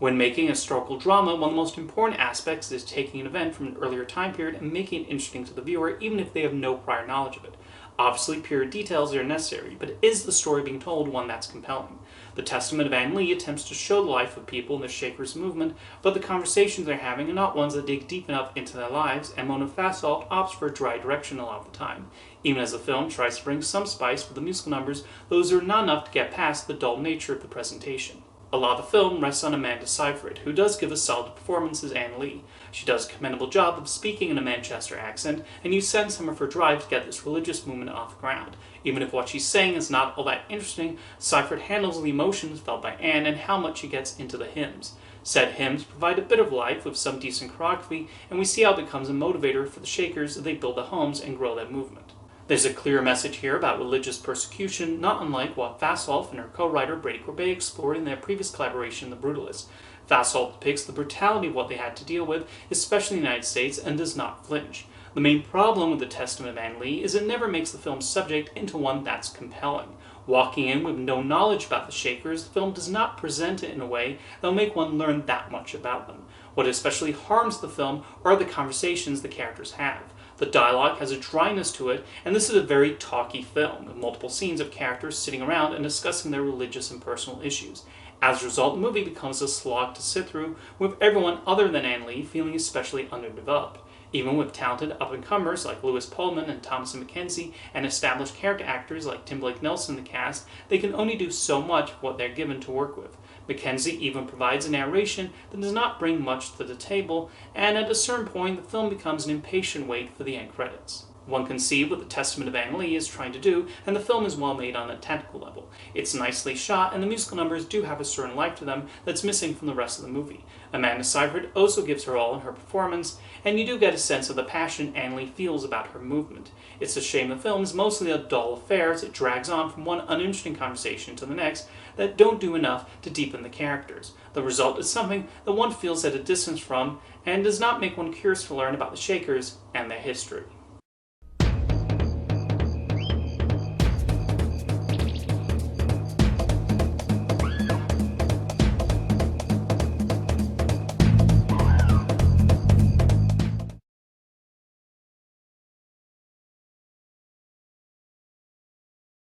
When making a historical drama, one of the most important aspects is taking an event from an earlier time period and making it interesting to the viewer, even if they have no prior knowledge of it. Obviously, period details are necessary, but is the story being told one that's compelling? The Testament of An Lee attempts to show the life of people in the Shakers movement, but the conversations they're having are not ones that dig deep enough into their lives, and Mona Fasolt opts for a dry direction a lot of the time. Even as the film tries to bring some spice with the musical numbers, those are not enough to get past the dull nature of the presentation. A lot of the film rests on Amanda Seyfried, who does give a solid performance as An Lee. She does a commendable job of speaking in a Manchester accent, and you sense some of her drive to get this religious movement off the ground. Even if what she's saying is not all that interesting, Seyfried handles the emotions felt by Anne and how much she gets into the hymns. Said hymns provide a bit of life with some decent choreography, and we see how it becomes a motivator for the Shakers as they build the homes and grow that movement. There's a clear message here about religious persecution, not unlike what Fasolt and her co-writer Brady Corbet explored in their previous collaboration, The Brutalists. Fasolt depicts the brutality of what they had to deal with, especially in the United States, and does not flinch. The main problem with The Testament of An Lee is it never makes the film's subject into one that's compelling. Walking in with no knowledge about the Shakers, the film does not present it in a way that will make one learn that much about them. What especially harms the film are the conversations the characters have. The dialogue has a dryness to it, and this is a very talky film, with multiple scenes of characters sitting around and discussing their religious and personal issues. As a result, the movie becomes a slog to sit through, with everyone other than An Lee feeling especially underdeveloped. Even with talented up-and-comers like Lewis Pullman and Thomasin McKenzie, and established character actors like Tim Blake Nelson in the cast, they can only do so much with what they're given to work with. McKenzie even provides a narration that does not bring much to the table, and at a certain point the film becomes an impatient wait for the end credits. One can see what The Testament of An Lee is trying to do, and the film is well made on a technical level. It's nicely shot, and the musical numbers do have a certain life to them that's missing from the rest of the movie. Amanda Seyfried also gives her all in her performance, and you do get a sense of the passion An Lee feels about her movement. It's a shame the film is mostly a dull affair as it drags on from one uninteresting conversation to the next that don't do enough to deepen the characters. The result is something that one feels at a distance from, and does not make one curious to learn about the Shakers and their history.